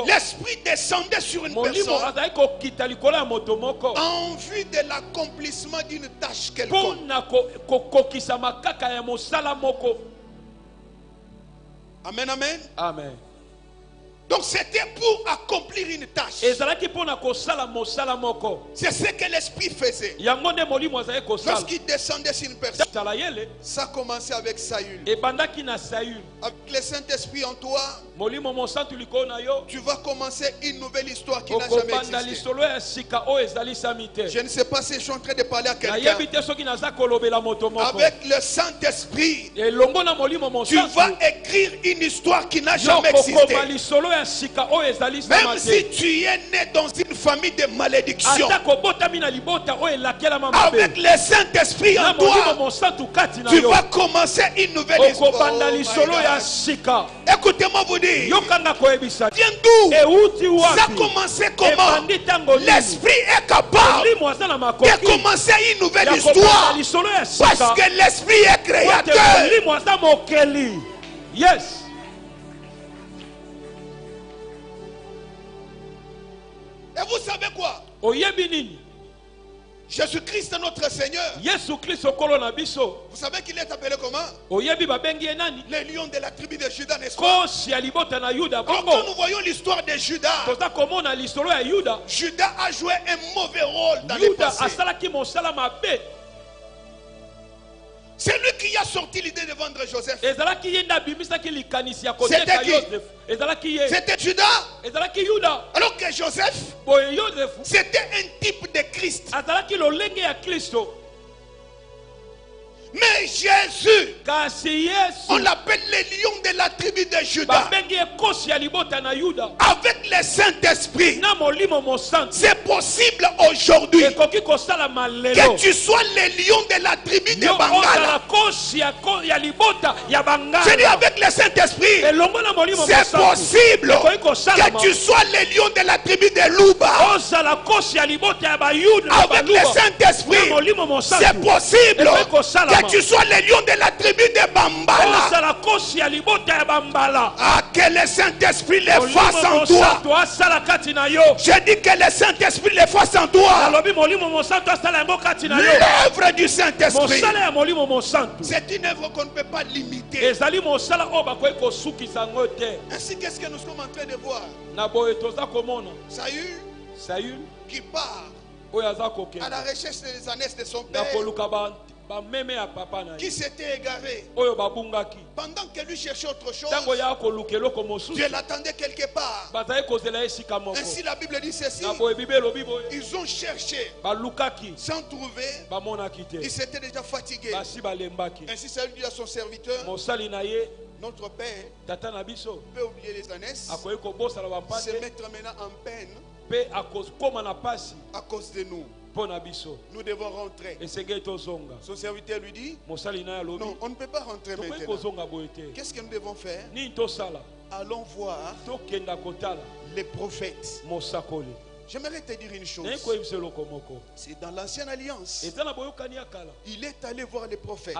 L'esprit descendait sur une personne en vue de l'accomplissement d'une tâche quelconque. Amen, amen. Amen. Donc c'était pour accomplir une tâche. C'est ce que l'esprit faisait. Lorsqu'il descendait sur une personne, ça commençait avec Saül. Avec le Saint-Esprit en toi, tu vas commencer une nouvelle histoire qui n'a jamais existé. Je ne sais pas si je suis en train de parler à quelqu'un. Avec le Saint-Esprit, tu vas écrire une histoire qui n'a jamais existé. Même si tu es né dans une famille de malédiction, avec le Saint-Esprit en toi, tu vas commencer une nouvelle histoire. Écoutez-moi vous dire, viens d'où? Ça a commencé comment? L'Esprit est capable de commencer une nouvelle histoire parce que l'Esprit est créateur. Yes. Et vous savez quoi? Jésus-Christ notre Seigneur. Vous savez qu'il est appelé comment? Le lion de la tribu de Juda, n'est-ce pas? Quand nous voyons l'histoire de Judas, Judas a joué un mauvais rôle dans le passé. C'est lui qui a sorti l'idée de vendre Joseph. C'était qui? C'était Judas. Alors que Joseph, c'était un type de Christ. Mais Jésus, on l'appelle le lion de la tribu de Juda. Avec le Saint-Esprit, c'est possible aujourd'hui que tu sois le lion de la tribu de Bangala. Je dis avec le Saint-Esprit, c'est possible que tu sois le lion de la tribu de Luba. Avec le Saint-Esprit, c'est possible que tu sois le lion de la tribu de Bambala. Ah, que le Saint-Esprit le fasse en toi. Je dis que le Saint-Esprit le fasse en toi. L'œuvre du Saint-Esprit, c'est une œuvre qu'on ne peut pas limiter. Ainsi, qu'est-ce que nous sommes en train de voir? Saül qui part à la recherche des ânesses de son père, qui s'était égaré. Pendant que lui cherchait autre chose, Dieu l'attendait quelque part. Ainsi la Bible dit ceci: ils ont cherché sans trouver, ils s'étaient déjà fatigués. Ainsi Saül dit à son serviteur: notre père peut oublier les ânesses, se mettre maintenant en peine à cause de nous. Nous devons rentrer. Son serviteur lui dit: non, on ne peut pas rentrer maintenant. Qu'est-ce que nous devons faire? Allons voir les prophètes. J'aimerais te dire une chose. C'est dans l'ancienne alliance. Il est allé voir les prophètes.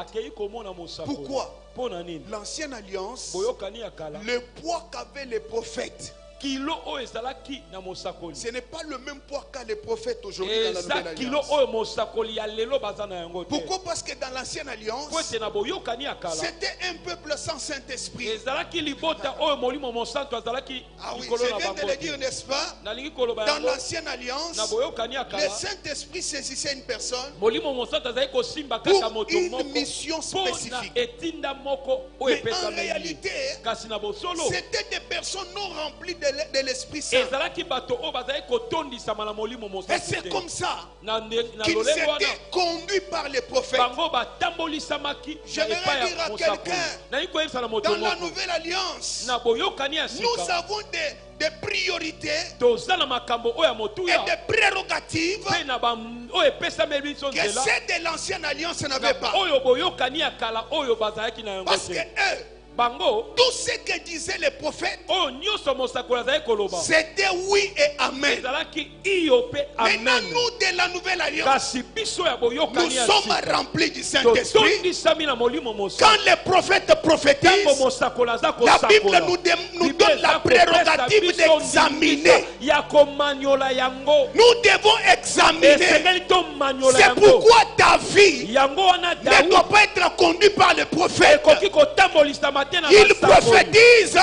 Pourquoi? L'ancienne alliance, le poids qu'avaient les prophètes, ce n'est pas le même poids qu'a les prophètes aujourd'hui dans la nouvelle alliance. Pourquoi? Parce que dans l'ancienne alliance, c'était un peuple sans Saint-Esprit. Ah oui, je viens de le dire, n'est-ce pas? Dans l'ancienne alliance, le Saint-Esprit saisissait une personne pour une mission spécifique. Mais en réalité, c'était des personnes non remplies de l'Esprit Saint. Et c'est comme ça qu'ils étaient conduits par les prophètes. J'aimerais dire à quelqu'un, dans la nouvelle alliance, nous avons des priorités et des prérogatives que ceux de l'ancienne alliance n'avaient pas. Parce que eux, tout ce que disaient les prophètes, c'était oui et amen. Maintenant, nous de la nouvelle alliance, nous sommes remplis du Saint-Esprit. Quand les prophètes prophétisent, la Bible nous donne la prérogative impératif d'examiner. Nous devons examiner. C'est pourquoi ta vie ne doit pas être conduite par le prophète. Il prophétise,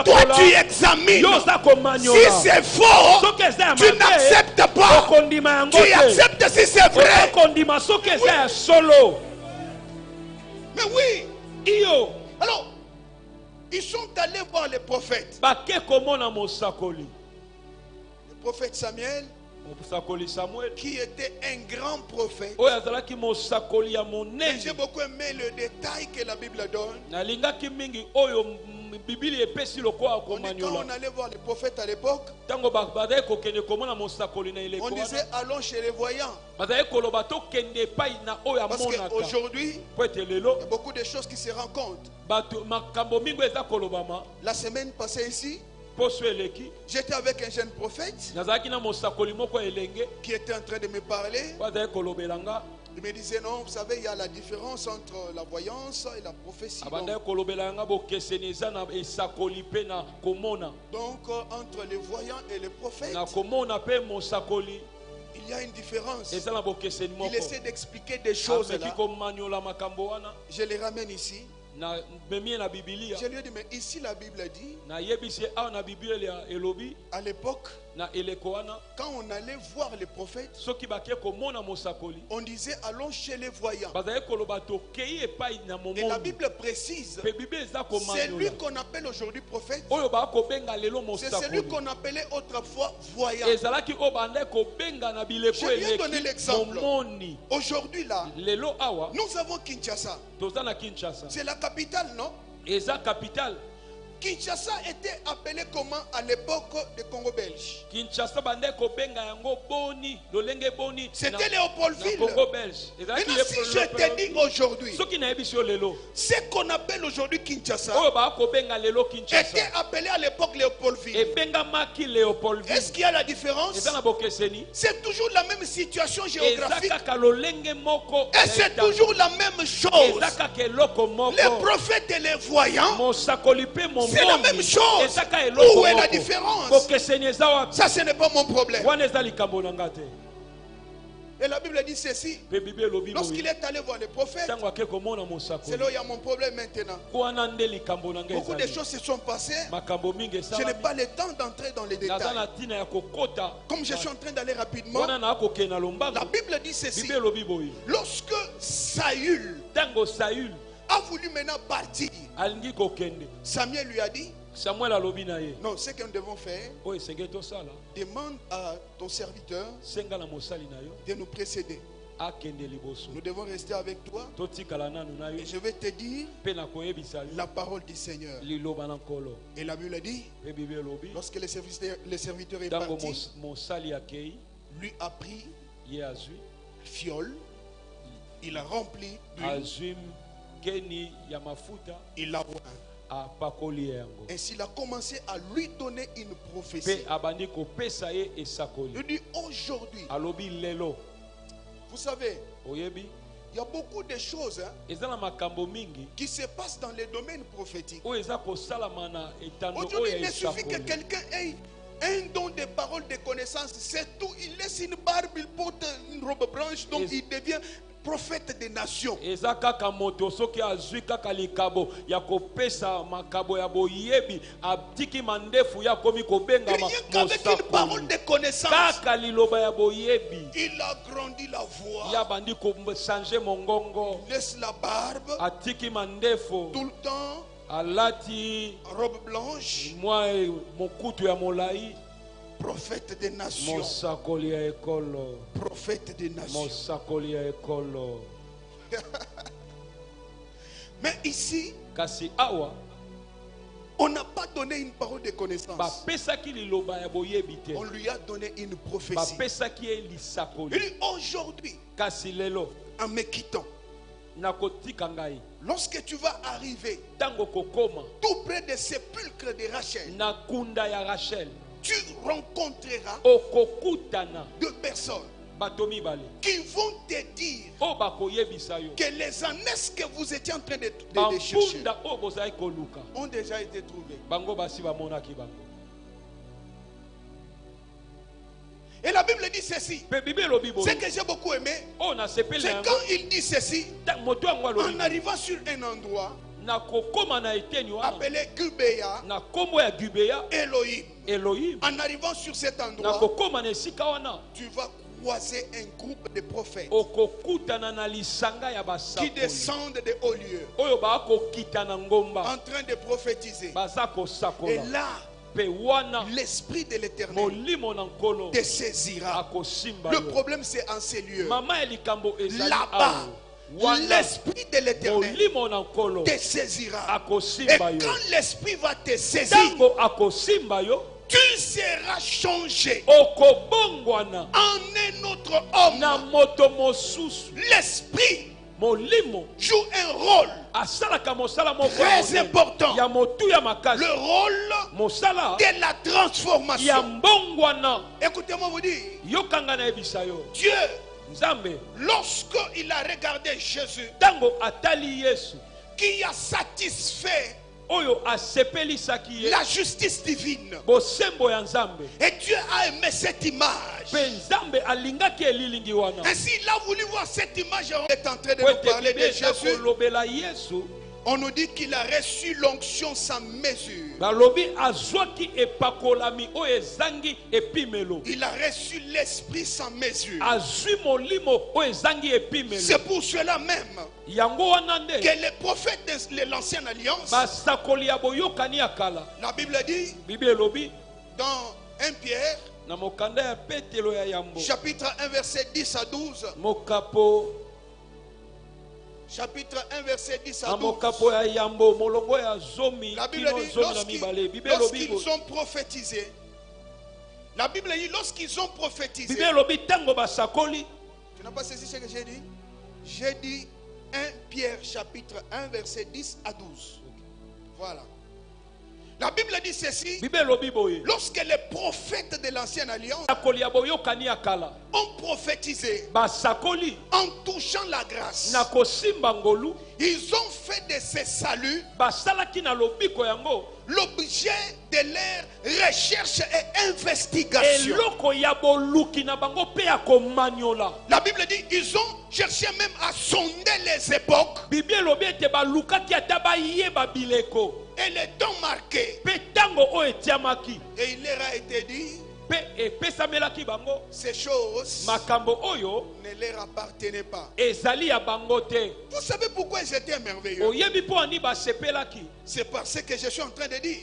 toi tu examines. Si c'est faux, tu n'acceptes pas. Tu acceptes si c'est vrai. Mais oui. Alors, ils sont allés voir les prophètes. Le prophète Samuel, qui était un grand prophète. Mais j'ai beaucoup aimé le détail que la Bible donne. On dit quand on allait voir les prophètes à l'époque, on disait allons chez les voyants. Parce qu'aujourd'hui, il y a beaucoup de choses qui se rencontrent. La semaine passée ici, j'étais avec un jeune prophète qui était en train de me parler. Il me disait non, vous savez, il y a la différence entre la voyance et la prophétie. Donc entre les voyants et les prophètes, il y a une différence. Il essaie d'expliquer des choses là. Je les ramène ici. Je lui ai dit, mais ici la Bible dit, à l'époque, quand on allait voir les prophètes, on disait allons chez les voyants. Et la Bible précise, c'est lui qu'on appelle aujourd'hui prophète. C'est celui qu'on appelait autrefois voyant. Je lui ai donné l'exemple. Aujourd'hui là, nous avons Kinshasa. C'est la capitale, non? Kinshasa était appelé comment à l'époque du Congo belge? C'était Léopoldville. Maintenant, si je te dis aujourd'hui, ce qu'on appelle aujourd'hui Kinshasa était appelé à l'époque Léopoldville. Est-ce qu'il y a la différence? C'est toujours la même situation géographique. Et c'est toujours la même chose. Les prophètes et les voyants, c'est la même chose. Où est la différence? Ça, ce n'est pas mon problème. Et la Bible dit ceci. Lorsqu'il est allé voir les prophètes, c'est là où il y a mon problème maintenant. Beaucoup de choses se sont passées. Je n'ai pas le temps d'entrer dans les détails. Comme je suis en train d'aller rapidement, la Bible dit ceci. Lorsque Saül a voulu maintenant partir, Samuel lui a dit, non, ce que nous devons faire, demande à ton serviteur de nous précéder. Nous devons rester avec toi et je vais te dire la parole du Seigneur. Et la Bible dit, lorsque le serviteur est parti, lui a pris fiole, il a rempli d'huile, il l'a oint. Ainsi il a commencé à lui donner une prophétie. Il dit aujourd'hui, vous savez, il y a beaucoup de choses qui se passent dans les domaines prophétiques. Aujourd'hui, il ne suffit que quelqu'un ait un don de parole, de connaissance, c'est tout. Il laisse une barbe, il porte une robe blanche, donc il devient prophète des nations. Rien qu'avec une parole de connaissance, il a grandi la voix, il laisse la barbe tout le temps, robe blanche, prophète des nations. Prophète des nations. Mais ici, on n'a pas donné une parole de connaissance. On lui a donné une prophétie. Il dit aujourd'hui, en me quittant, lorsque tu vas arriver tout près des sépulcres de Rachel, tu rencontreras deux personnes qui vont te dire que les ânesses que vous étiez en train de chercher ont déjà été trouvées. Et la Bible dit ceci. Ce que j'ai beaucoup aimé, c'est quand il dit ceci, en arrivant sur un endroit appelé Gubea, Elohim. En arrivant sur cet endroit, tu vas croiser un groupe de prophètes qui descendent de hauts lieux en train de prophétiser. Et là, l'esprit de l'Éternel te saisira. Le problème, c'est en ces lieux. Là-bas, l'esprit de l'Éternel te saisira. Et quand l'esprit va te saisir, tu seras changé en un autre homme. L'esprit joue un rôle très important. Le rôle de la transformation. Écoutez-moi vous dire, Dieu, lorsqu'il a regardé Jésus, qui a satisfait la justice divine, et Dieu a aimé cette image. Ainsi il a voulu voir cette image. On est en train de nous parler de Jésus. On nous dit qu'il a reçu l'onction sans mesure. Il a reçu l'esprit sans mesure. C'est pour cela même que les prophètes de l'ancienne alliance, la Bible dit dans 1 Pierre chapitre 1 verset 10 à 12, chapitre 1 verset 10 à 12, la Bible dit lorsqu'ils ont prophétisé, la Bible dit lorsqu'ils ont prophétisé. Tu n'as pas saisi ce que j'ai dit? J'ai dit 1 Pierre chapitre 1 verset 10 à 12. Voilà. La Bible dit ceci. Lorsque les prophètes de l'ancienne alliance ont prophétisé en touchant la grâce, ils ont fait de ces saluts l'objet de leur recherche et investigation. La Bible dit ils ont cherché même à sonder les époques et les temps marqués. Et il leur a été dit, ces choses ne leur appartenaient pas. Vous savez pourquoi ils étaient merveilleux? C'est parce que je suis en train de dire,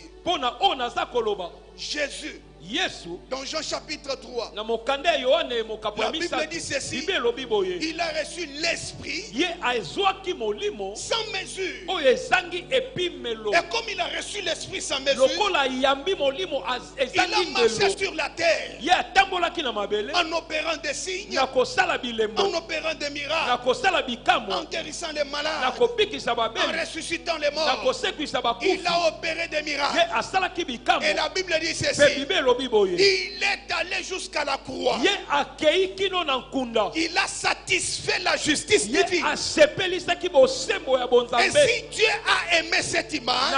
Jésus, dans Jean chapitre 3, la Bible dit ceci, il a reçu l'esprit sans mesure. Et comme il a reçu l'esprit sans mesure, il a marché sur la terre en opérant des signes, en opérant des miracles, en guérissant les malades, en ressuscitant les morts. Il a opéré des miracles. Et la Bible dit ceci, il est allé jusqu'à la croix. Il a satisfait la justice divine. Et si Dieu a aimé cette image,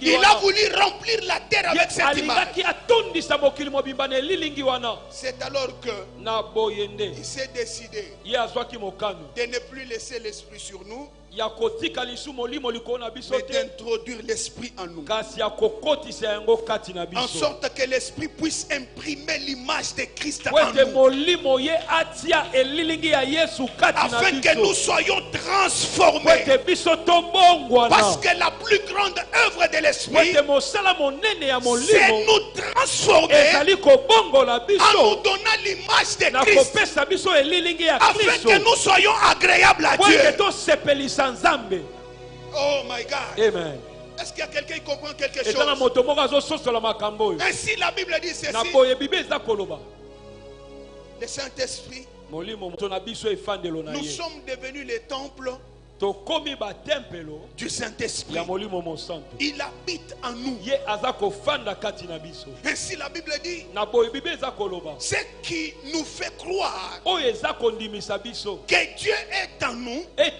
il a voulu remplir la terre avec cette image. C'est alors que il s'est décidé de ne plus laisser l'esprit sur nous, mais d'introduire l'esprit en nous, en sorte que l'esprit puisse imprimer l'image de Christ en nous, afin que nous soyons transformés. Parce que la plus grande œuvre de l'esprit, c'est nous transformer en nous donnant l'image de Christ, afin que nous soyons agréables à Dieu. Oh my God. Amen. Est-ce qu'il y a quelqu'un qui comprend quelque chose? Ainsi la Bible dit ceci. Le Saint-Esprit, nous sommes devenus les temples du Saint-Esprit. Il habite en nous. Ainsi la Bible dit, ce qui nous fait croire que Dieu est en nous et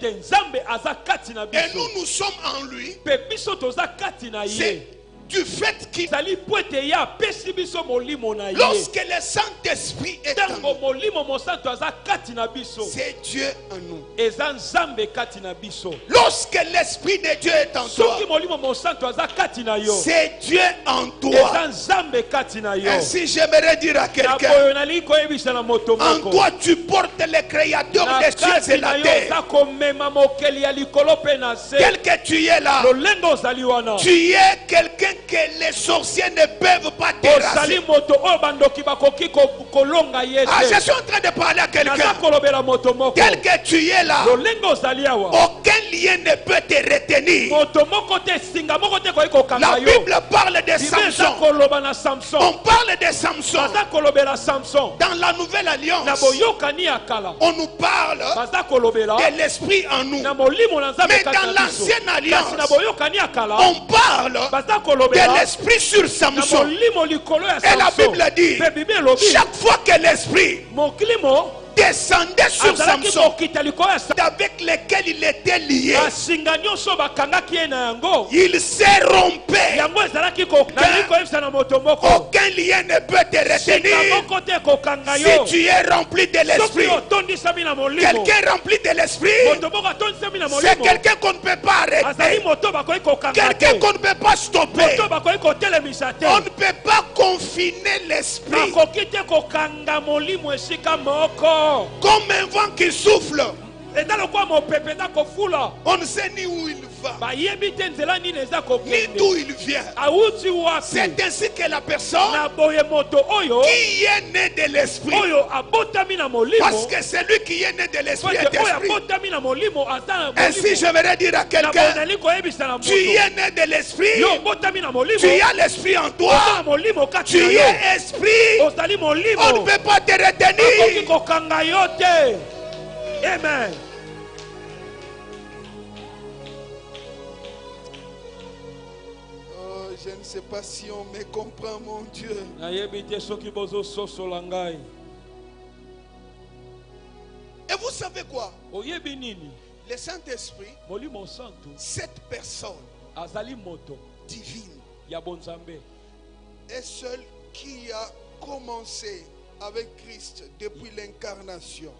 nous sommes en lui, c'est du fait qu'il lorsque le Saint-Esprit est en nous, c'est Dieu en nous. Lorsque l'Esprit de Dieu est en toi, c'est Dieu en toi. Ainsi j'aimerais dire à quelqu'un, en toi tu portes le Créateur des cieux et la terre. Tel que tu es là, tu es quelqu'un que les sorciers ne peuvent pas terrasser. Ah, je suis en train de parler à quelqu'un. Tel que tu es là, aucun lien ne peut te retenir. La Bible parle de Samson. On parle de Samson. Dans la Nouvelle Alliance, on nous parle de l'Esprit en nous. Mais dans l'Ancienne Alliance, on parle de l'Esprit sur Samson. Et la Bible dit, chaque fois que l'Esprit descendait sur Samson, avec lequel il était lié, il s'est rompu. Aucun lien ne peut te retenir si tu es rempli de l'Esprit. Quelqu'un rempli de l'Esprit, c'est quelqu'un qu'on ne peut pas arrêter, quelqu'un qu'on ne peut pas stopper. On ne peut pas confiner l'Esprit. Comme un vent qui souffle, on ne sait ni où il va, ni d'où il vient. C'est ainsi que la personne qui est née de l'Esprit, parce que celui qui est né de l'Esprit est Esprit. Ainsi j'aimerais dire à quelqu'un, tu es né de l'Esprit, tu as l'Esprit en toi, tu es Esprit, on ne peut pas te retenir. Amen. Oh, je ne sais pas si on me comprend, mon Dieu. Et vous savez quoi? Le Saint-Esprit, cette personne divine, est seule qui a commencé avec Christ depuis l'incarnation.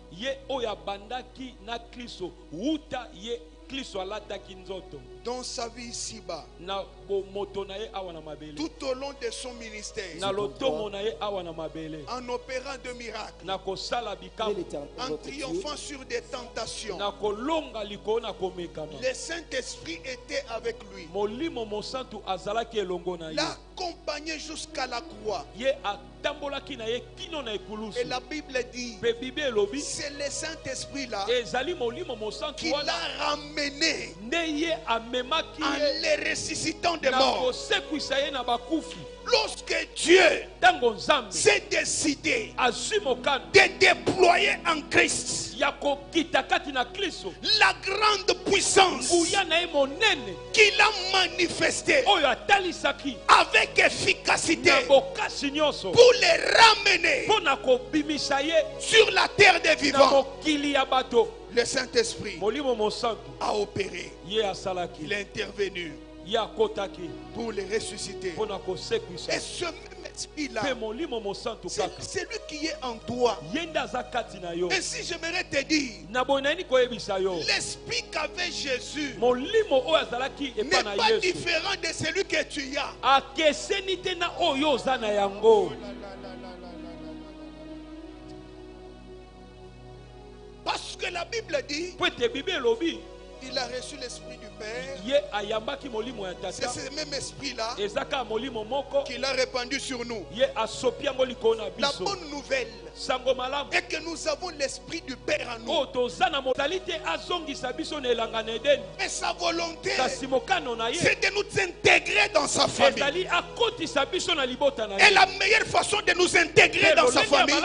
Dans sa vie ici-bas, tout au long de son ministère, en opérant de miracles, en triomphant sur des tentations, le Saint-Esprit était avec lui, l'accompagnait jusqu'à la croix. Et la Bible dit, c'est le Saint-Esprit là qui l'a ramené en les ressuscitant des morts. Lorsque Dieu s'est décidé de déployer en Christ la grande puissance qu'il a manifestée avec efficacité pour les ramener sur la terre des vivants, le Saint-Esprit a opéré. Il est intervenu pour les ressusciter. Et ce même esprit-là, c'est lui qui est en toi. Et si j'aimerais te dire, l'esprit qu'avait Jésus n'est pas différent de celui que tu as. Parce que la Bible dit, il a reçu l'esprit du Père. C'est ce même esprit-là qu'il a répandu sur nous. La bonne nouvelle est que nous avons l'esprit du Père en nous. Et sa volonté, c'est de nous intégrer dans sa famille. Et la meilleure façon de nous intégrer dans sa famille,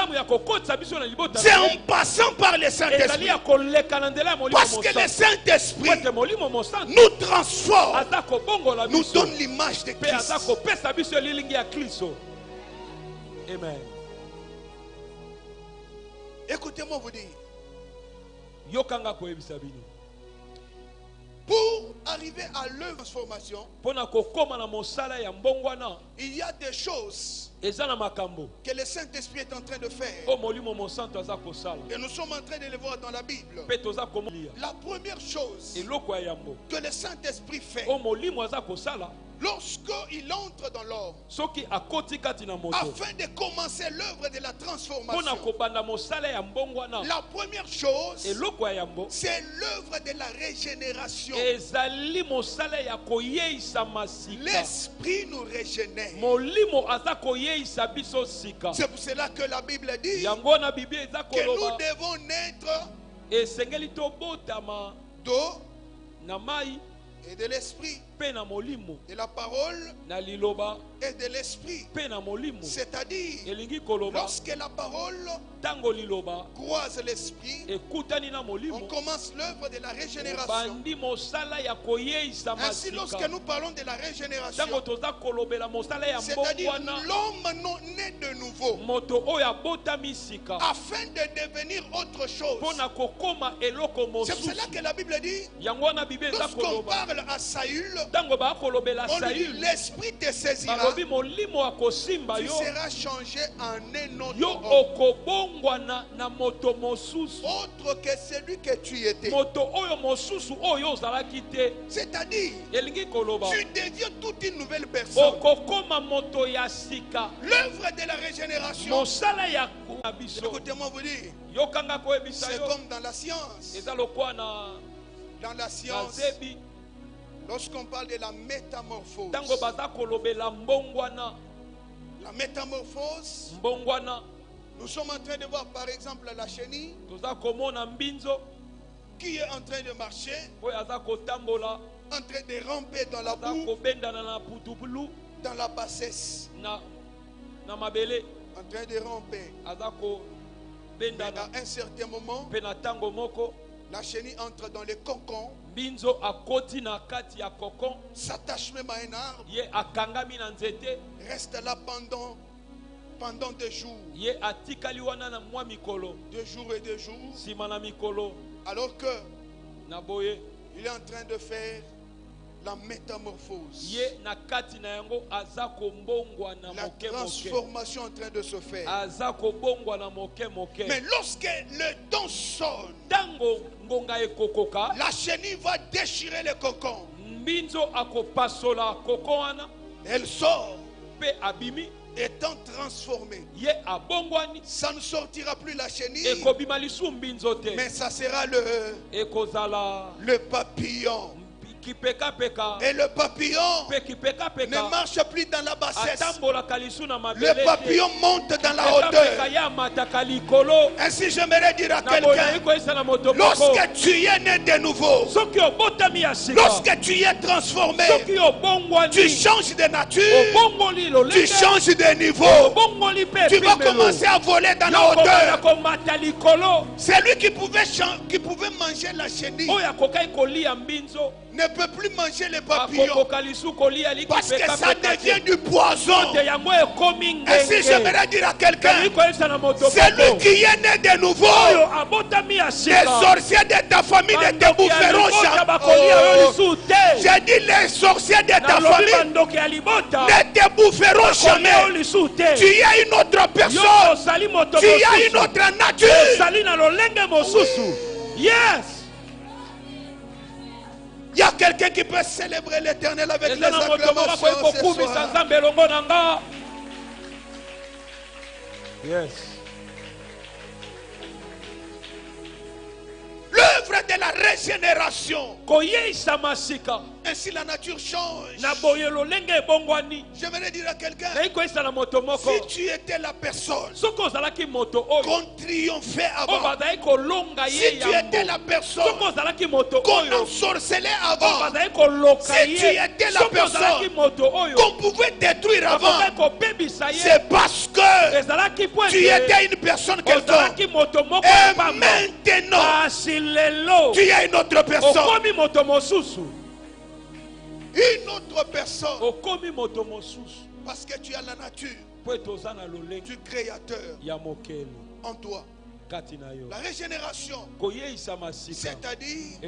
c'est en passant par le Saint-Esprit. Parce que le Saint-Esprit nous transforme, nous donne l'image de Christ. Amen. Écoutez-moi vous dire, Pour arriver à l'œuvre de transformation, il y a des choses que le Saint-Esprit est en train de faire. Et nous sommes en train de les voir dans la Bible. La première chose que le Saint-Esprit fait lorsqu'il entre dans l'ordre, afin de commencer l'œuvre de la transformation, la première chose, c'est l'œuvre de la régénération. L'Esprit nous régénère. C'est pour cela que la Bible dit que nous devons naître d'eau et de l'esprit, de la parole et de l'esprit. C'est-à-dire, lorsque la parole croise l'esprit, on commence l'œuvre de la régénération. Ainsi, lorsque nous parlons de la régénération, c'est-à-dire l'homme non né de nouveau, afin de devenir autre chose. C'est pour cela que la Bible dit, lorsqu'on parle à Saül, on lui dit, l'esprit te saisira, tu seras changé en un autre homme, autre que celui que tu étais. C'est-à-dire, tu deviens toute une nouvelle personne. L'œuvre de la régénération, écoutez-moi vous dire, c'est comme dans la science. Dans la science, lorsqu'on parle de la métamorphose, la métamorphose, nous sommes en train de voir par exemple la chenille qui est en train de marcher, en train de ramper dans la boue, dans la bassesse, en train de ramper. Mais à un certain moment, la chenille entre dans le cocon, s'attache même à un arbre, reste là pendant 2 jours. 2 jours et 2 jours. Alors que il est en train de faire la métamorphose. La transformation est en train de se faire. Mais lorsque le temps sonne, la chenille va déchirer le cocon. Elle sort, étant transformée. Ça ne sortira plus la chenille, mais ça sera le papillon. Et le papillon ne marche plus dans la bassesse. Le papillon monte dans la hauteur. Ainsi j'aimerais dire à quelqu'un, lorsque tu es né de nouveau, lorsque tu es transformé, tu changes de nature, tu changes de niveau, tu vas commencer à voler dans la hauteur. C'est lui qui pouvait manger la chenille ne peut plus manger les papillons parce que ça devient du poison. Ainsi j'aimerais dire à quelqu'un, celui qui est né de nouveau, les sorciers de ta famille ne te boufferont jamais. J'ai dit les sorciers de ta famille ne te boufferont jamais. Tu es une autre personne, tu as une autre nature. Yes. Il y a quelqu'un qui peut célébrer l'Éternel avec les acclamations ce soir. Yes. L'œuvre de la régénération. Ainsi la nature change. J'aimerais dire à quelqu'un, si tu étais la personne qu'on triomphait avant, si tu étais la personne qu'on ensorcelait avant, si tu étais la personne qu'on pouvait détruire avant, c'est parce que tu étais une personne quelconque. Et maintenant, tu es une autre personne. Une autre personne. Parce que tu as la nature du Créateur en toi. La régénération, c'est-à-dire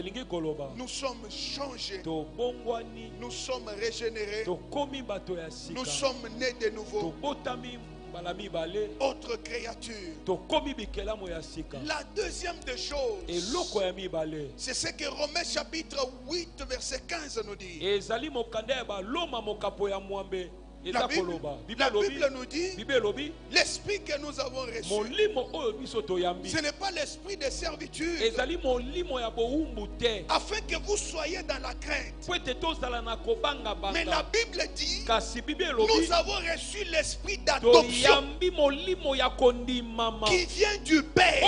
nous sommes changés, nous sommes régénérés, nous sommes nés de nouveau, autre créature. La deuxième des choses, c'est ce que Romains chapitre 8 verset 15 nous dit. La Bible nous dit l'esprit que nous avons reçu, ce n'est pas l'esprit de servitude, afin que vous soyez dans la crainte. Mais la Bible dit nous avons reçu l'esprit d'adoption qui vient du Père,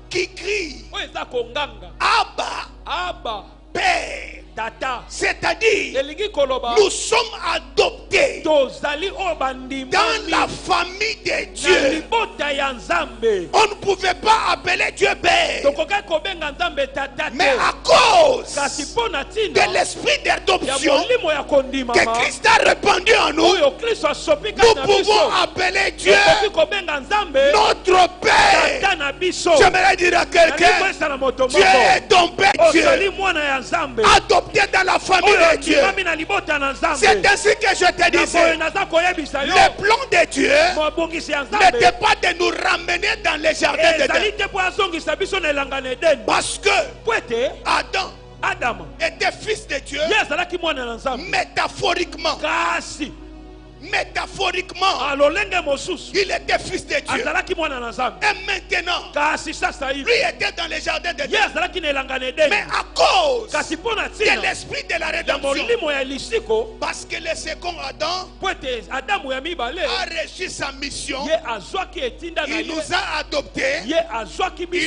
qui crie Abba, Père. C'est-à-dire, nous sommes adoptés dans la famille de Dieu. On ne pouvait pas appeler Dieu Père, mais à cause de l'esprit d'adoption que Christ a répandu en nous, nous pouvons appeler Dieu notre Père. J'aimerais dire à quelqu'un, Dieu est ton Père, Dieu adopté dans la famille de Dieu. C'est ainsi que je te disais, le plan de Dieu n'était pas de nous ramener dans les jardins d'Éden, parce que Adam était fils de Dieu métaphoriquement. Il était fils de Dieu. Et maintenant, lui était dans les jardins de Dieu. Mais à cause de l'esprit de la rédemption, parce que le second Adam a reçu sa mission, il nous a adoptés, il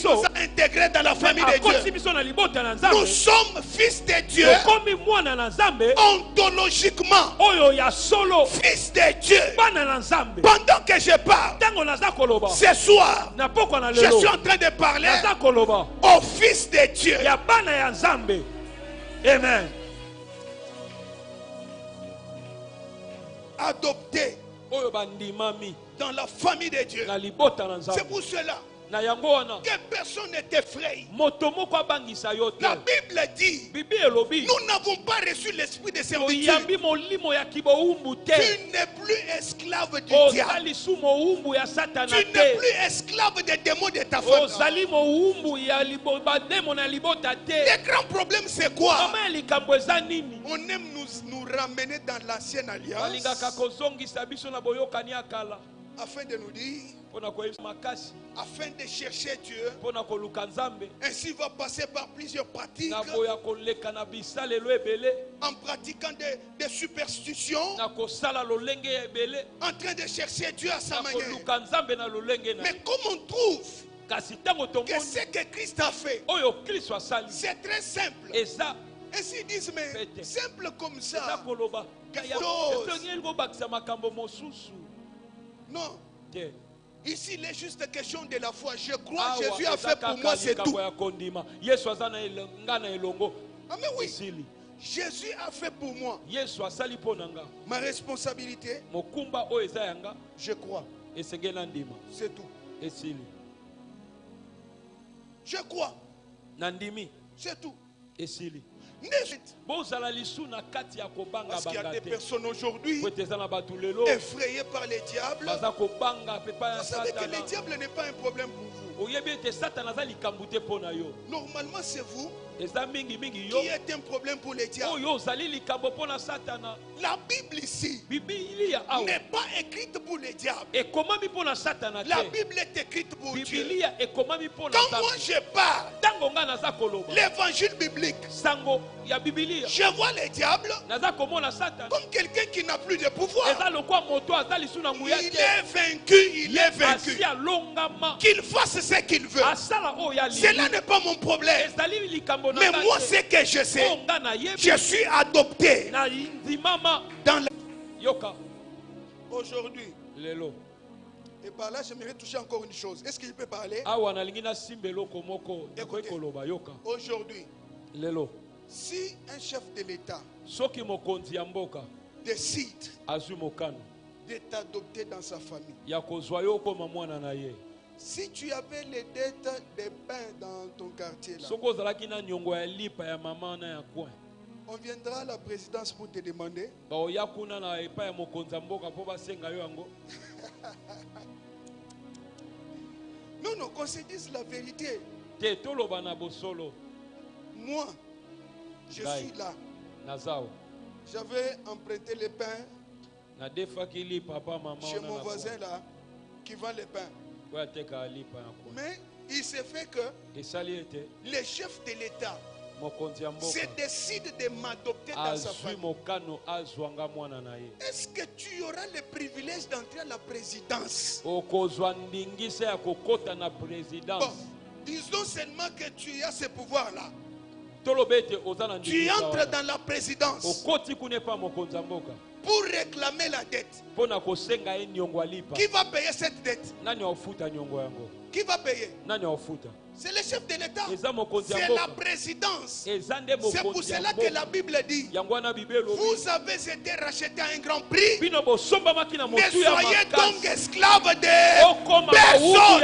nous a intégrés dans la famille de Dieu. Nous sommes fils de Dieu ontologiquement, fils de Dieu. Pendant que je parle ce soir, je suis en train de parler au fils de Dieu. Amen. Adopté dans la famille de Dieu. C'est pour cela que personne n'est effrayé. La Bible dit nous n'avons pas reçu l'esprit de servitude. Tu n'es plus esclave du diable. Tu n'es plus esclave des démons de ta femme. Le grand problème c'est quoi? On aime nous ramener dans l'ancienne alliance afin de nous dire, afin de chercher Dieu. Ainsi va passer par plusieurs pratiques, en pratiquant des superstitions, en train de chercher Dieu à sa manière. Mais comme on trouve que ce que Christ a fait, c'est très simple. Et s'ils disent, mais simple comme ça, non. Ici, il est juste question de la foi. Je crois que Jésus a fait pour moi, c'est tout. Ah mais oui, Jésus a fait pour moi. Ma responsabilité, je crois. C'est tout. Je crois. C'est tout. Parce qu'il y a des personnes aujourd'hui effrayées par les diables. Vous savez que le diable n'est pas un problème pour vous. Normalement c'est vous qui êtes un problème pour les diables. La Bible ici n'est pas écrite pour les diables. La Bible est écrite pour Dieu. Quand moi je parle l'évangile biblique, je vois les diables comme quelqu'un qui n'a plus de pouvoir. Il est vaincu. Qu'il fasse ce qu'il veut. Cela n'est pas mon problème. Mais moi, ce que je sais, je suis adopté dans aujourd'hui. Et par là, j'aimerais toucher encore une chose. Est-ce qu'il peut parler? Écoutez, aujourd'hui, si un chef de l'État décide de t'adopter dans sa famille, Si tu avais les dettes des pains dans ton quartier là, on viendra à la présidence pour te demander. Non, non, qu'on se dise la vérité. Moi, je suis là. J'avais emprunté les pains chez mon voisin là, qui vend les pains. Mais il s'est fait que les chefs de l'État se décident de m'adopter dans sa famille. Est-ce que tu auras le privilège d'entrer à la présidence? Bon, disons seulement que tu as ce pouvoir-là. Tu entres dans la présidence pour réclamer la dette. Qui va payer cette dette? Qui va payer? C'est le chef de l'État. C'est la présidence. C'est pour cela que la Bible dit: vous avez été rachetés à un grand prix. Ne soyez donc esclaves de personne.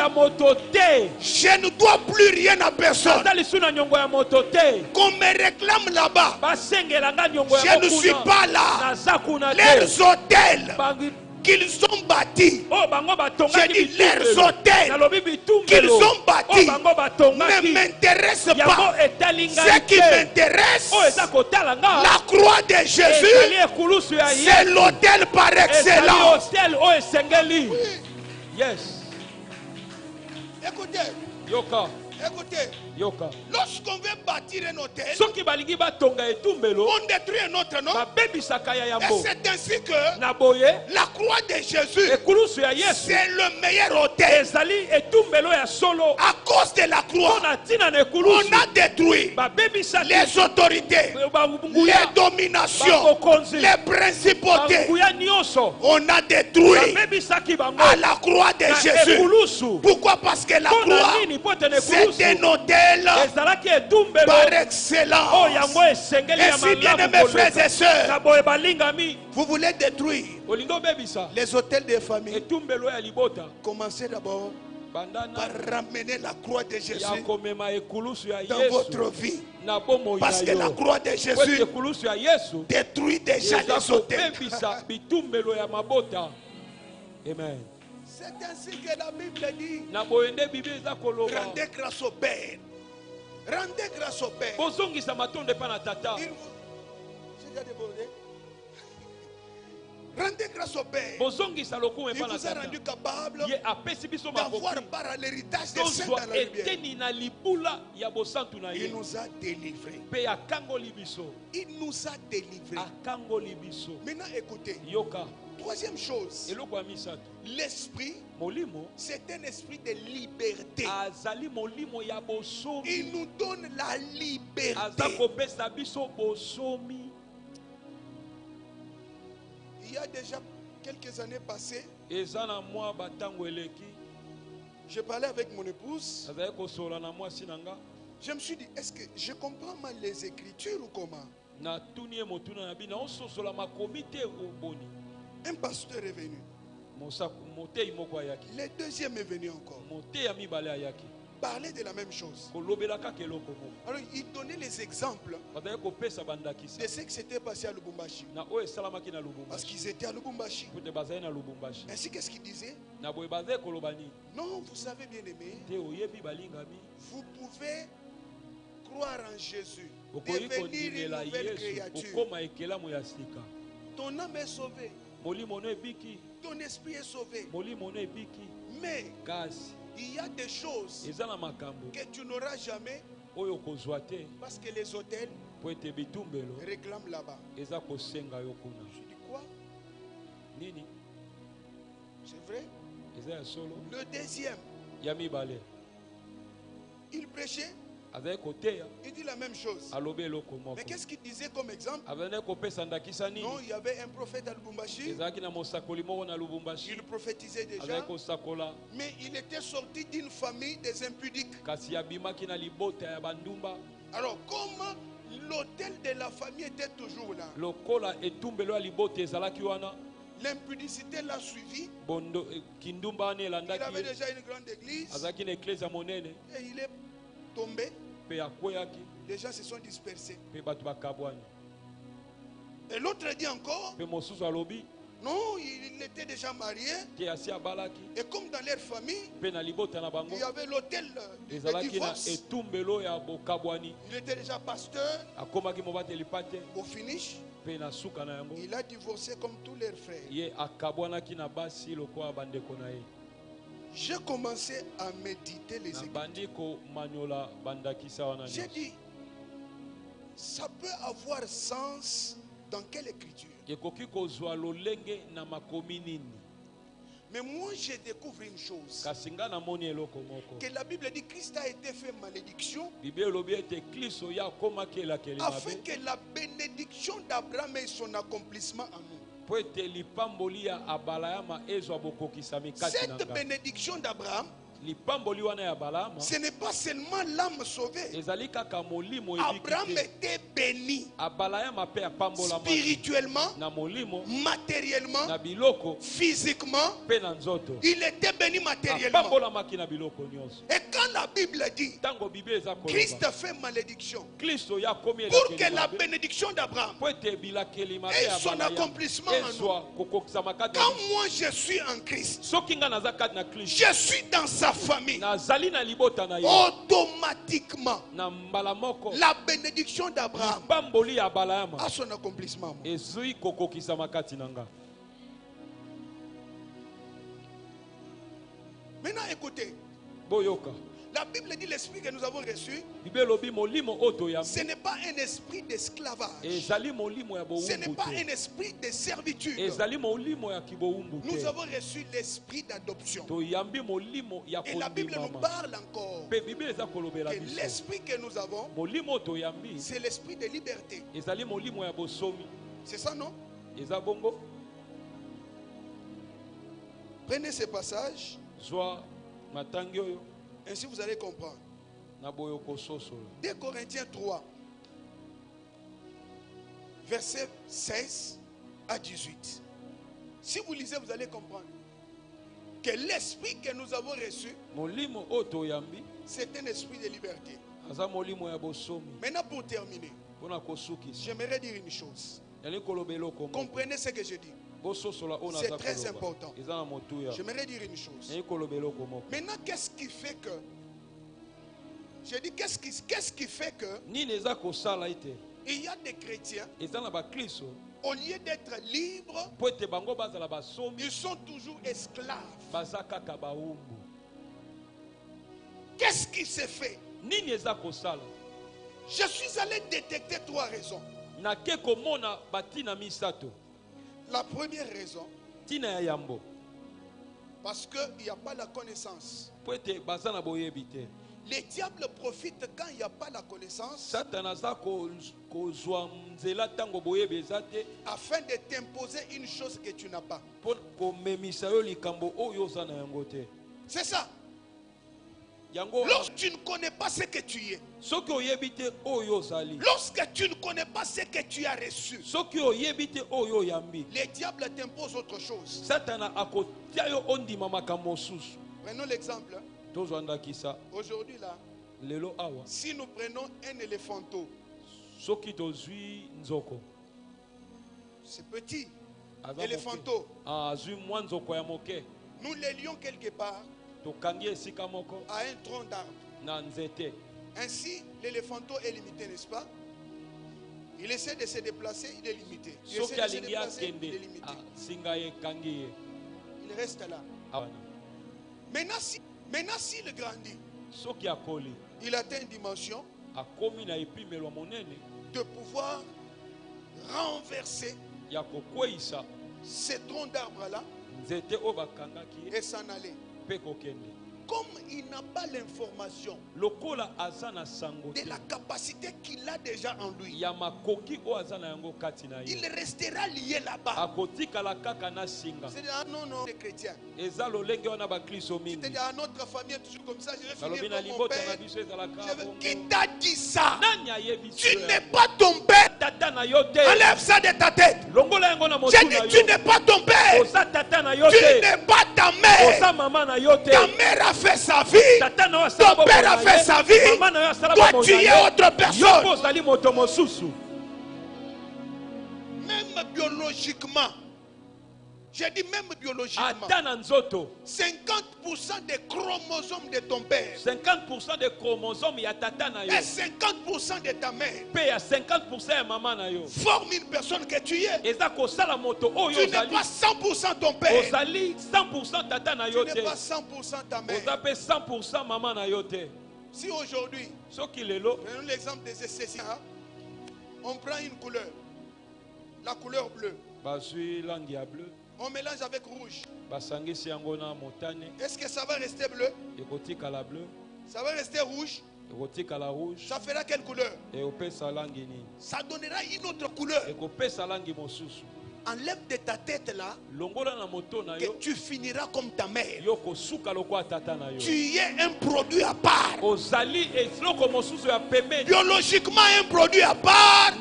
Je ne dois plus rien à personne. Qu'on me réclame là-bas, je ne suis pas là. Leurs hôtels qu'ils ont bâtis, j'ai dit leurs hôtels qu'ils ont bâtis ne m'intéressent pas. Ce qui m'intéresse, la croix de Jésus, c'est l'hôtel par excellence. Yes. Écoutez. Écoutez, lorsqu'on veut bâtir un hôtel, on détruit un autre, non? Et c'est ainsi que la croix de Jésus, c'est le meilleur hôtel. À cause de la croix, on a détruit les autorités, les dominations, les principautés. On a détruit à la croix de Jésus. Pourquoi? Parce que la croix, c'est un hôtel par excellence. Ainsi, bien-aimés frères et sœurs, vous voulez détruire les hôtels des familles. Commencez d'abord par ramener la croix de Jésus dans votre vie. Parce que la croix de Jésus détruit déjà les hôtels. Amen. C'est ainsi que la Bible dit: rendez grâce au Père. Rendez grâce au Père. Il rendez grâce au Père. Il vous a rendu capable d'avoir part à l'héritage des saints dans la lumière. Il nous a délivrés. Il nous a délivrés. Maintenant écoutez. Troisième chose, l'esprit, c'est un esprit de liberté. Il nous donne la liberté. Il y a déjà quelques années passées, je parlais avec mon épouse. Je me suis dit, est-ce que je comprends mal les Écritures ou comment? Un pasteur est venu. Le deuxième est venu encore. Parler de la même chose. Alors il donnait les exemples de ce qui s'était passé à Lubumbashi. Parce qu'ils étaient à Lubumbashi. Ainsi qu'est-ce qu'il disait? Non, vous savez bien aimé, vous pouvez croire en Jésus, devenir une nouvelle créature. Ton âme est sauvée. Ton esprit est sauvé. Mais il y a des choses que tu n'auras jamais, parce que les hôtels réclament là-bas. Je dis quoi? C'est vrai? Le deuxième, il prêchait. Il dit la même chose. Mais qu'est-ce qu'il disait comme exemple? Non, il y avait un prophète à Lubumbashi. Il prophétisait déjà. Mais il était sorti d'une famille des impudiques. Alors, comme l'hôtel de la famille était toujours là, L'impudicité l'a suivi. Il avait déjà une grande église. Et il est tombé. Les gens se sont dispersés. Et l'autre dit encore, non, il était déjà marié. Et comme dans leur famille, il y avait l'hôtel de divorce. Il était déjà pasteur. Au finish, il a divorcé comme tous leurs frères. J'ai commencé à méditer les Écritures. J'ai dit, ça peut avoir sens dans quelle écriture? Mais moi je découvre une chose, que la Bible dit que Christ a été fait malédiction afin que la bénédiction d'Abraham ait son accomplissement en nous. Cette bénédiction d'Abraham, ce n'est pas seulement l'âme sauvée. Abraham était béni spirituellement, matériellement, physiquement. Il était béni matériellement. Et quand la Bible dit Christ fait malédiction pour que la bénédiction d'Abraham ait son accomplissement en nous. Quand moi je suis en Christ, je suis dans sa famille, automatiquement la bénédiction d'Abraham a son accomplissement. Maintenant écoutez, la Bible dit l'esprit que nous avons reçu, ce n'est pas un esprit d'esclavage, ce n'est pas un esprit de servitude. Nous avons reçu l'esprit d'adoption. Et la Bible nous parle encore que l'esprit que nous avons, c'est l'esprit de liberté. C'est ça, non? Prenez ce passage. Ainsi vous allez comprendre. 2 Corinthiens 3, verset 16 à 18. Si vous lisez, vous allez comprendre que l'esprit que nous avons reçu, c'est un esprit de liberté. Maintenant pour terminer, j'aimerais dire une chose. Comprenez ce que je dis. C'est très important. J'aimerais dire une chose. Maintenant, qu'est-ce qui fait que... Je dis, qu'est-ce qui fait que... Il y a des chrétiens, au lieu d'être libres, ils sont toujours esclaves. Qu'est-ce qui s'est fait? Je suis allé détecter 3 raisons. La première raison, parce qu'il n'y a pas la connaissance. Les diables profitent quand il n'y a pas la connaissance afin de t'imposer une chose que tu n'as pas. C'est ça. Lorsque tu ne connais pas ce que tu es, lorsque tu ne connais pas ce que tu as reçu, les diables t'imposent autre chose. Prenons l'exemple. Aujourd'hui là, si nous prenons un éléphanteau, c'est petit, éléphanteau, nous les lions quelque part à un tronc d'arbre. Ainsi, l'éléphanteau est limité, n'est-ce pas? Il essaie de se déplacer, il est limité. Il essaie de se déplacer, il est limité. Il reste là. Maintenant, s'il grandit, il atteint une dimension de pouvoir renverser ce tronc d'arbre-là et s'en aller. comme il n'a pas l'information de la capacité qu'il a déjà en lui, il restera lié là-bas. C'est ah non, non, les chrétiens. Si tu dis à notre famille toujours comme ça, je vais finir comme mon père. Qui t'a dit ça? Tu n'es pas ton père. Enlève ça de ta tête. J'ai dit tu n'es pas ton père. Tu n'es pas ta mère. Ta mère a fait sa vie. Ton père a fait sa vie. Toi tu es autre personne. Même biologiquement. J'ai dit même biologiquement. 50% des chromosomes de ton père. 50% des chromosomes et 50% de ta mère. Forme une personne que tu es. Tu n'es pas 100% ton père. Tu n'es pas 100% ta mère. Si aujourd'hui, prenons l'exemple des essais, on prend une couleur, la couleur bleue. On mélange avec rouge. Est-ce que ça va rester bleu? Ça va rester rouge? Ça fera quelle couleur? Ça donnera une autre couleur. Enlève de ta tête là que tu finiras comme ta mère. Tu es un produit à part. Biologiquement un produit à part.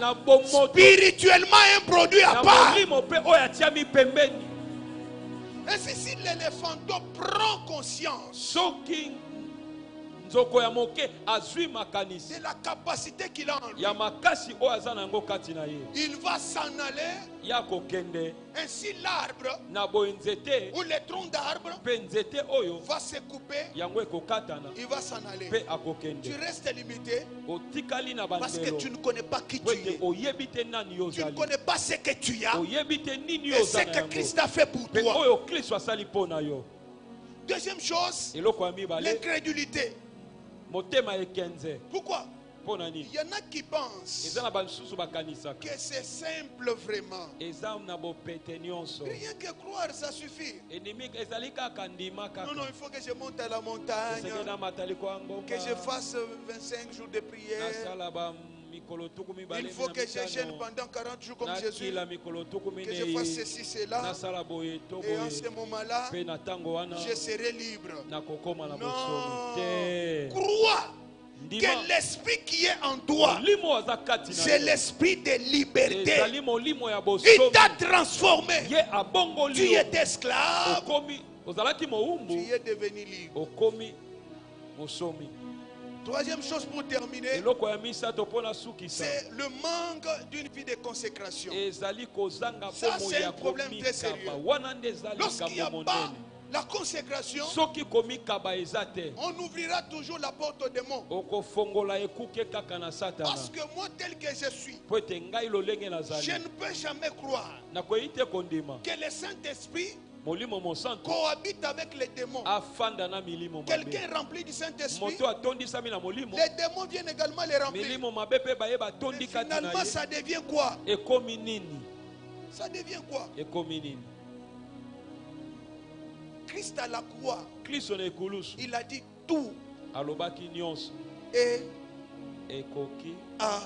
Spirituellement un produit à part. Et si l'éléphanto prend conscience de la capacité qu'il a en lui, il va s'en aller. Ainsi l'arbre ou le tronc d'arbre va se couper. Il va s'en aller. Tu restes limité parce que tu ne connais pas qui tu es. Tu ne connais pas ce que tu as et ce que Christ a fait pour toi. Deuxième chose, l'incrédulité. Pourquoi? Il y en a qui pensent que c'est simple vraiment. Rien que croire, ça suffit. Non, non, il faut que je monte à la montagne, que je fasse 25 jours de prière. Il faut que je gêne pendant 40 jours comme Jésus, que je fasse ceci, cela. Et en ce moment-là, je serai libre. Non, crois que l'esprit qui est en toi, c'est l'esprit de liberté. Il t'a transformé. Tu es esclave. Tu es devenu libre. Troisième chose pour terminer, c'est le manque d'une vie de consécration. Ça, c'est un problème très sérieux. Lorsqu'il n'y a pas la consécration, on ouvrira toujours la porte aux démons. Parce que moi, tel que je suis, je ne peux jamais croire que le Saint-Esprit cohabite avec les démons. Quelqu'un rempli du Saint-Esprit, les démons viennent également les remplir. Mais finalement, ça devient quoi? Ça devient quoi? Christ à la croix, il a dit tout et a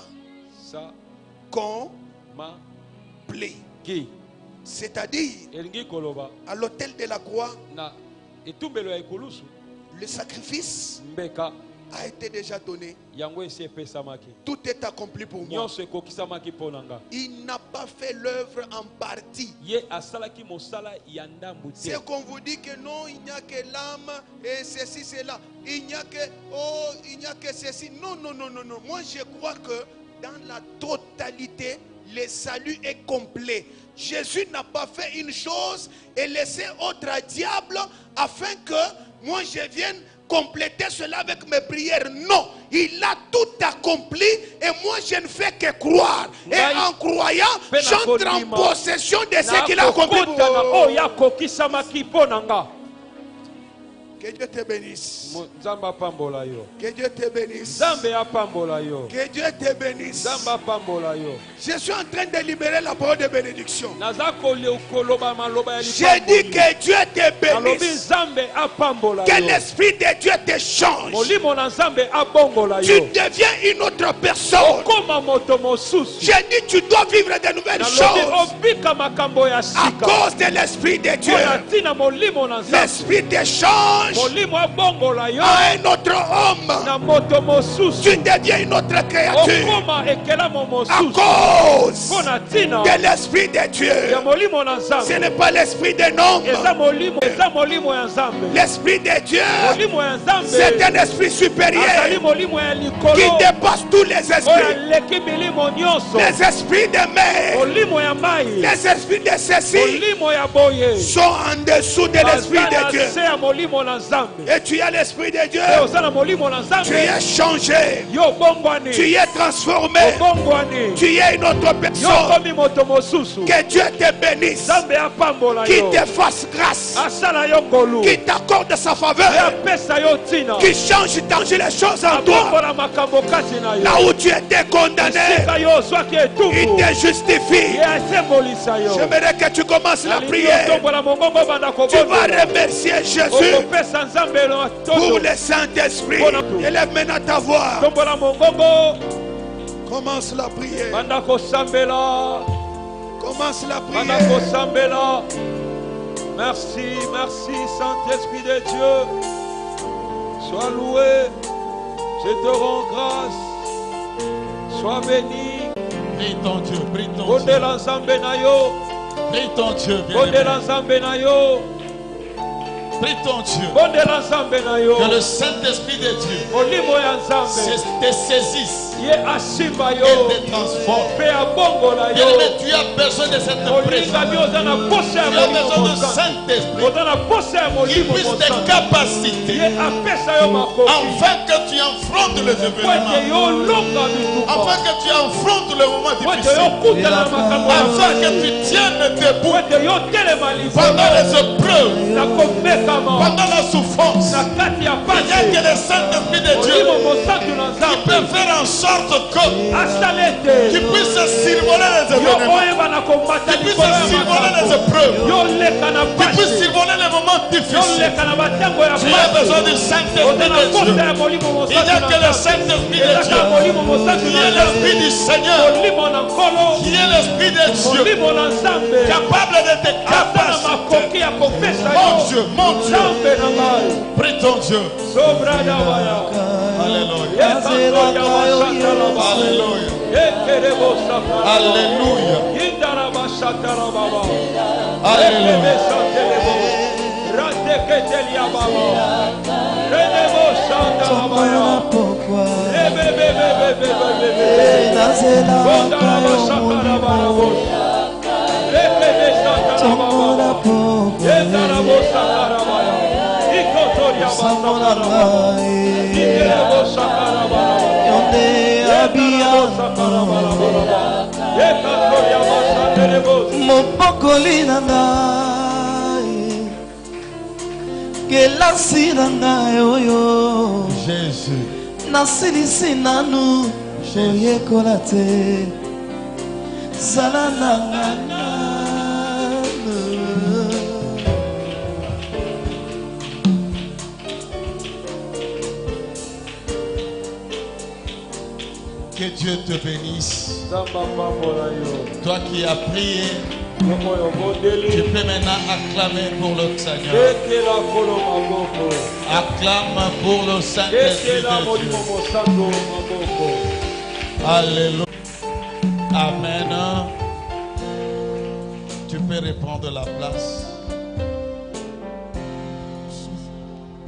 accompli. C'est-à-dire, à l'autel de la croix, le sacrifice a été déjà donné. Tout est accompli pour moi. Il n'a pas fait l'œuvre en partie. C'est qu'on vous dit que non, il n'y a que l'âme et ceci, cela. Il n'y a que, oh, il n'y a que ceci. Non, non, non, non, non. Moi, je crois que dans la totalité, le salut est complet. Jésus n'a pas fait une chose et laissé autre à diable afin que moi je vienne compléter cela avec mes prières. Non, il a tout accompli et moi je ne fais que croire. Et en croyant, j'entre en possession de ce qu'il a accompli. Que Dieu te bénisse. Que Dieu te bénisse. Que Dieu te bénisse. Je suis en train de libérer la parole de bénédiction. J'ai dit que Dieu te bénisse. Que l'Esprit de Dieu te change. Tu deviens une autre personne. J'ai dit tu dois vivre de nouvelles choses. À cause de l'Esprit de Dieu. L'Esprit te change à un autre homme. Tu deviens une autre créature à cause de l'Esprit de Dieu. Ce n'est pas l'Esprit d'un homme. L'Esprit de Dieu, c'est un esprit supérieur qui dépasse tous les esprits. Les esprits de mer, les esprits de ceci sont en dessous de l'Esprit de Dieu. Et tu as l'Esprit de Dieu. Tu es changé. Tu es transformé. Tu es une autre personne. Que Dieu te bénisse. Qui te fasse grâce. Qui t'accorde sa faveur. Qui change les choses en toi. Là où tu étais condamné, il te justifie. J'aimerais que tu commences la prière. Tu vas remercier Jésus pour le Saint-Esprit. Élève maintenant ta voix. Commence la prière. Commence la prière. Merci, merci Saint-Esprit de Dieu. Sois loué. Je te rends grâce. Sois béni. Prie ton Dieu, prie ton Dieu. Prie ton Dieu. Prie ton Dieu. Que le Saint-Esprit de Dieu te saisisse et te transforme. Bien-aimé, tu as besoin de cette présence. Tu as besoin de Saint-Esprit qui puisse tes capacités afin que tu affrontes les événements, afin que tu affrontes le moment difficile, afin que tu tiennes debout pendant les épreuves, pendant la souffrance. Il n'y a que le Saint-Esprit de Dieu qui peut faire en sorte que tu puisses survoler les événements, tu puisses survoler les épreuves, tu puisses survoler les moments difficiles. Tu as besoin du Saint-Esprit de Dieu. Il n'y a que le Saint-Esprit de Dieu qui est l'Esprit du Seigneur, qui est l'Esprit de Dieu, capable de te capaciter. Mon Dieu, prie ton Dieu. Alléluia. Alléluia. Mopokoli na ngai kelasi na ngai oyo Jésus nasilisi nanu oyekola te zala na ngai. Que Dieu te bénisse. Toi qui as prié, tu peux maintenant acclamer pour le Seigneur. Acclame pour le Saint-Esprit de Dieu. Alléluia. Amen. Tu peux reprendre la place.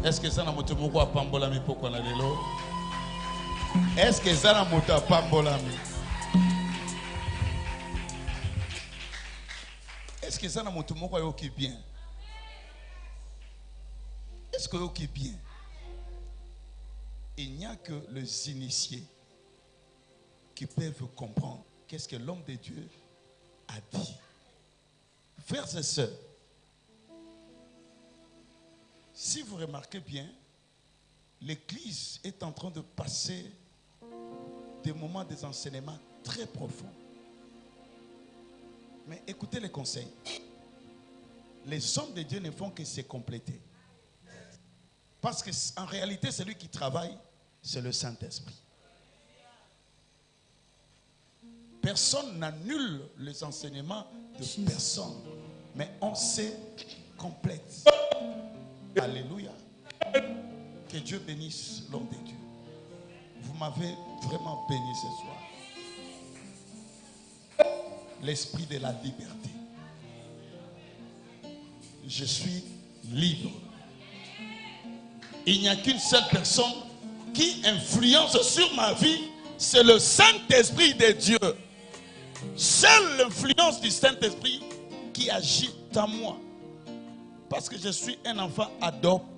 Est-ce que ça n'a pas été pambolami pourquoi la lelo? Est-ce que ça n'a pas été pambolami? Est-ce que ça n'a pas été bien? Est-ce que c'est bien? Il n'y a que les initiés qui peuvent comprendre qu'est-ce que l'homme de Dieu a dit. Frères et sœurs, Si vous remarquez bien, l'Église est en train de passer des moments des enseignements très profonds. Mais écoutez les conseils. Les hommes de Dieu ne font que se compléter. Parce qu'en réalité, celui qui travaille, c'est le Saint-Esprit. Personne n'annule les enseignements de personne. Mais on se complète. Alléluia. Que Dieu bénisse l'homme de Dieu. Vous m'avez vraiment béni ce soir. L'esprit de la liberté. Je suis libre. Il n'y a qu'une seule personne qui influence sur ma vie, c'est le Saint-Esprit de Dieu. Seule l'influence du Saint-Esprit qui agit en moi. Parce que je suis un enfant adoptif.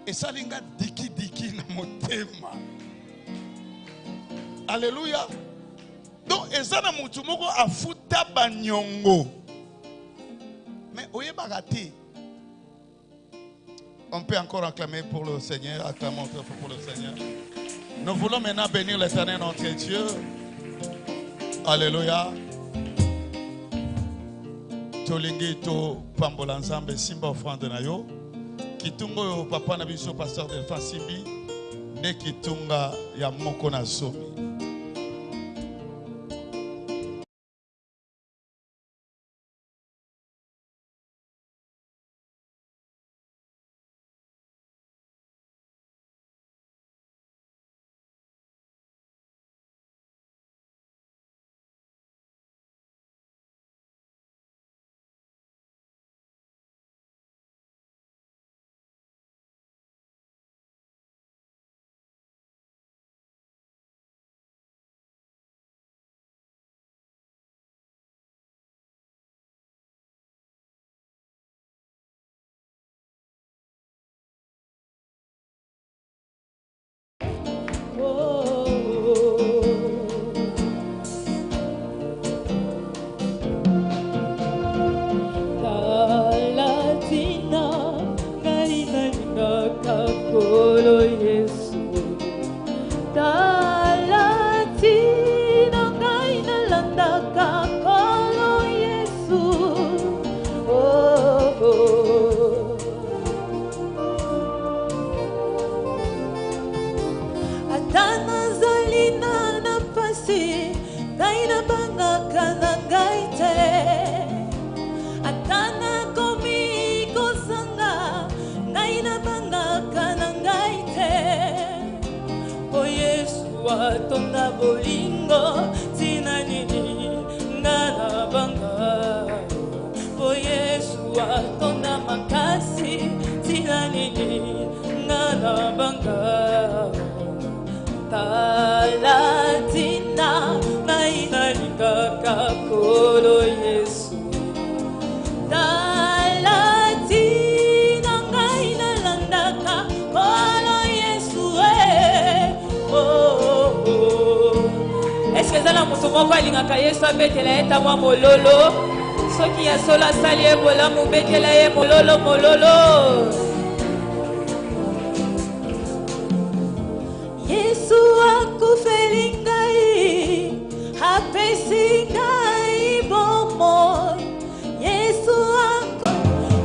Et ça linga diki diki na motema. Alléluia. Donc ezana mutu moko afuta banyongo. Mais oye bagati. On peut encore acclamer pour le Seigneur, acclamons pour le Seigneur. Nous voulons maintenant bénir l'Éternel notre Dieu. Alléluia. Tolingi to pambola nzambe simba offrande na yo. Kitungo yo papa na biso pasteur Delphin Simbi. Ne kitunga ya moko na somi. Tonda bolingo tina nini ngana banga o Yesu tonda makasi tina nini ngana banga talatina naina nikaka kolo Yesu talatina ngaina landaka kolo Yesu Est-ce que ça la musumo kwa lingaka Yesu abetela eta mwa mololo soki ya sola sali ebola mubetela ye mololo mololo Yesu akufeli ngai apesi ngai bomo Yesu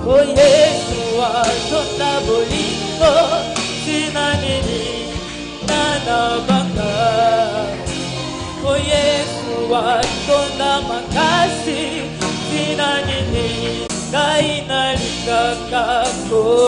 o Yesu atonda bolingo tina nini nana banga O Yesu atonda makasi tina nini ngai nalikaka